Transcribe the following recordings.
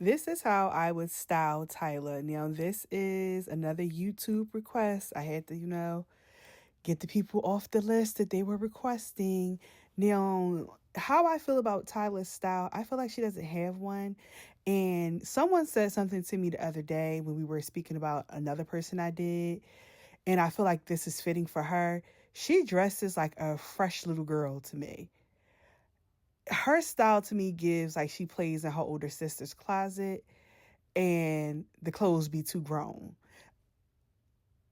This is how I would style Tyla. Now, this is another YouTube request. I had to, get the people off the list that they were requesting. Now, how I feel about Tyla's style, I feel like she doesn't have one. And someone said something to me the other day when we were speaking about another person I did. And I feel like this is fitting for her. She dresses like a fresh little girl to me. Her style to me gives like she plays in her older sister's closet and the clothes be too grown.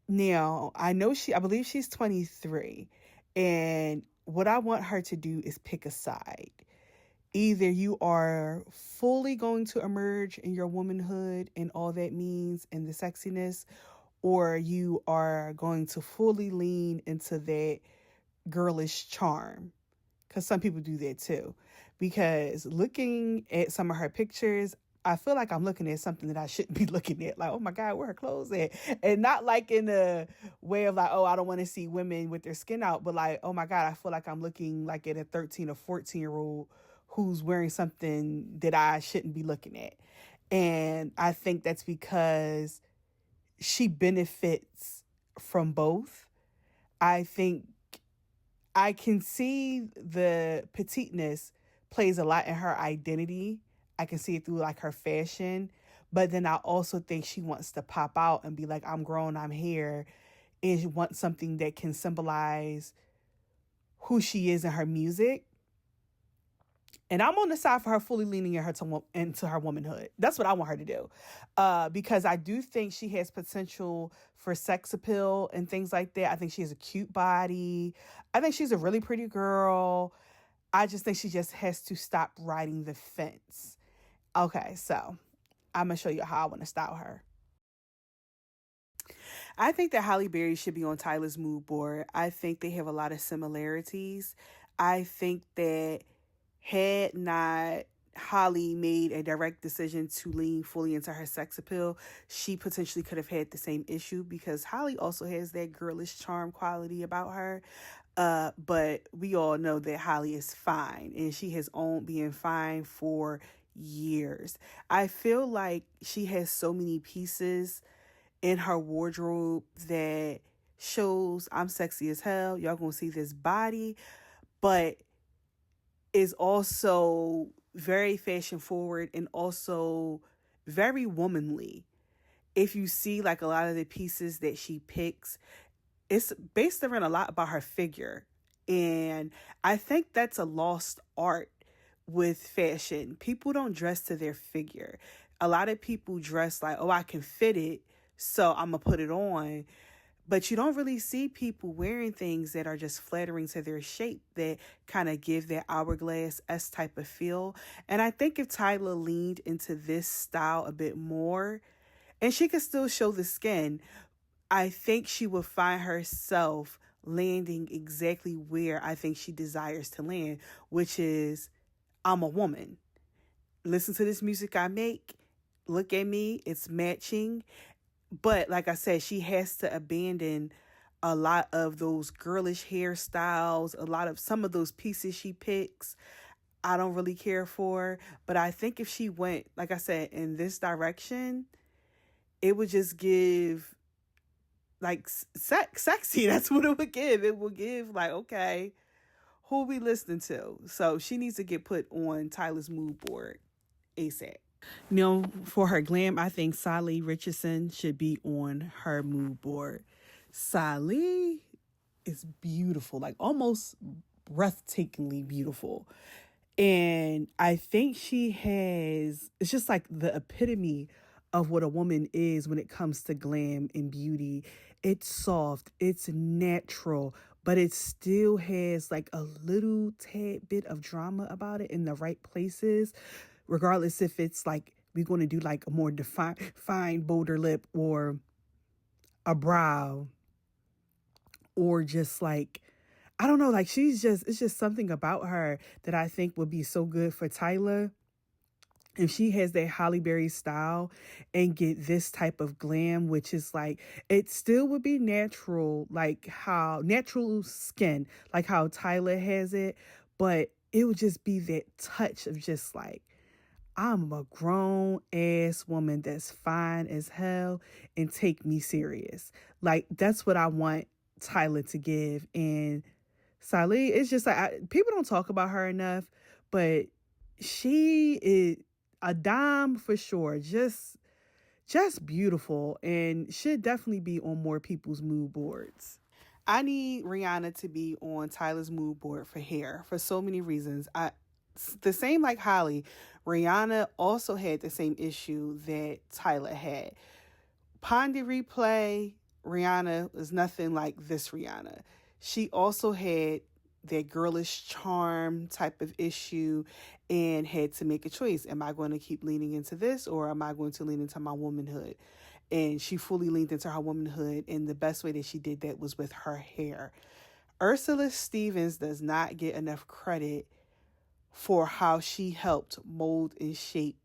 Now, I believe she's 23. And what I want her to do is pick a side. Either you are fully going to emerge in your womanhood and all that means and the sexiness, or you are going to fully lean into that girlish charm. Because some people do that too. Because looking at some of her pictures, I feel like I'm looking at something that I shouldn't be looking at. Like, oh my God, where her clothes at? And not like in a way of like, oh, I don't want to see women with their skin out. But like, oh my God, I feel like I'm looking like at a 13 or 14-year-old who's wearing something that I shouldn't be looking at. And I think that's because she benefits from both. I think I can see the petiteness plays a lot in her identity. I can see it through like her fashion. But then I also think she wants to pop out and be like, I'm grown, I'm here. And she wants something that can symbolize who she is in her music. And I'm on the side for her fully leaning in into her womanhood. That's what I want her to do. Because I do think she has potential for sex appeal and things like that. I think she has a cute body. I think she's a really pretty girl. I just think she just has to stop riding the fence. Okay, so I'm going to show you how I want to style her. I think that Halle Berry should be on Tyla's mood board. I think they have a lot of similarities. I think that had not Halle made a direct decision to lean fully into her sex appeal, she potentially could have had the same issue because Halle also has that girlish charm quality about her. But we all know that Halle is fine and she has owned being fine for years. I feel like she has so many pieces in her wardrobe that shows I'm sexy as hell. Y'all gonna see this body, but is also very fashion forward and also very womanly. If you see like a lot of the pieces that she picks, it's based around a lot about her figure. And I think that's a lost art with fashion. People don't dress to their figure. A lot of people dress like, oh, I can fit it, so I'm going to put it on. But you don't really see people wearing things that are just flattering to their shape that kind of give that hourglass S type of feel. And I think if Tyla leaned into this style a bit more, and she could still show the skin, I think she would find herself landing exactly where I think she desires to land, which is I'm a woman. Listen to this music I make. Look at me. It's matching. But like I said, she has to abandon a lot of those girlish hairstyles, a lot of some of those pieces she picks. I don't really care for. But I think if she went, like I said, in this direction, it would just give like sexy. That's what it would give. It would give like, okay, who are we listening to? So she needs to get put on Tyla's mood board ASAP. For her glam, I think Salli Richardson should be on her mood board. Salli is beautiful, like almost breathtakingly beautiful. And I think it's just like the epitome of what a woman is when it comes to glam and beauty. It's soft, it's natural, but it still has like a little tad bit of drama about it in the right places, regardless if it's like we're going to do like a more defined, bolder lip or a brow or just like, I don't know, like it's just something about her that I think would be so good for Tyla. If she has that Halle Berry style and get this type of glam, which is like, it still would be natural, like how natural skin, like how Tyla has it, but it would just be that touch of just like, I'm a grown ass woman that's fine as hell and take me serious. Like, that's what I want Tyla to give. And Salli, it's just like, people don't talk about her enough, but she is a dime for sure. Just beautiful, and should definitely be on more people's mood boards. I need Rihanna to be on Tyla's mood board for hair for so many reasons. The same like Halle, Rihanna also had the same issue that Tyla had. Pondy replay, Rihanna was nothing like this Rihanna. She also had that girlish charm type of issue and had to make a choice. Am I going to keep leaning into this, or am I going to lean into my womanhood? And she fully leaned into her womanhood, and the best way that she did that was with her hair. Ursula Stevens does not get enough credit for how she helped mold and shape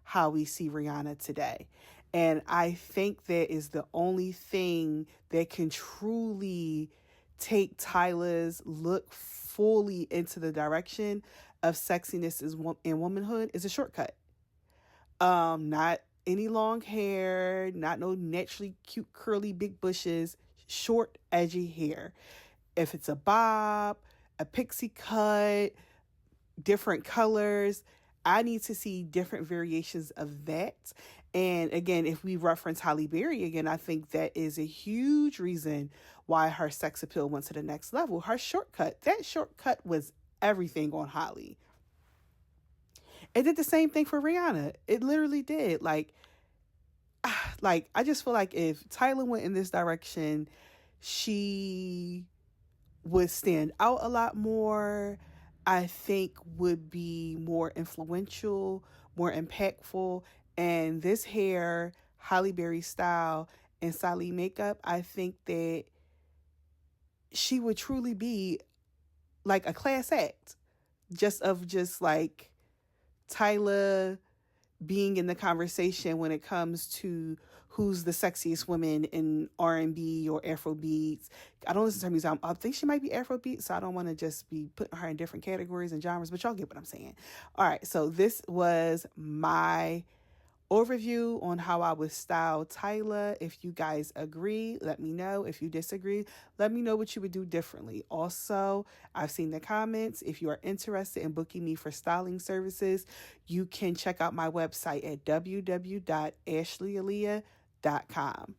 how we see Rihanna today. And I think that is the only thing that can truly take Tyla's look fully into the direction of sexiness and womanhood is a shortcut. Not any long hair, not no naturally cute curly big bushes, short edgy hair. If it's a bob, a pixie cut, different colors, I need to see different variations of that. And again, if we reference Halle Berry again, I think that is a huge reason why her sex appeal went to the next level. Her shortcut, that shortcut was everything on Halle. It did the same thing for Rihanna. It literally did. Like I just feel like if Tyla went in this direction, she would stand out a lot more. I think would be more influential, more impactful. And this hair, Halle Berry style, and Salli makeup, I think that she would truly be like a class act. Just like Tyla being in the conversation when it comes to who's the sexiest woman in R&B or Afrobeats. I don't listen to her music. I think she might be Afrobeat, so I don't want to just be putting her in different categories and genres, but y'all get what I'm saying. All right, so this was my overview on how I would style Tyla. If you guys agree, let me know. If you disagree, let me know what you would do differently. Also, I've seen the comments. If you are interested in booking me for styling services, you can check out my website at www.ashleyaleah.com.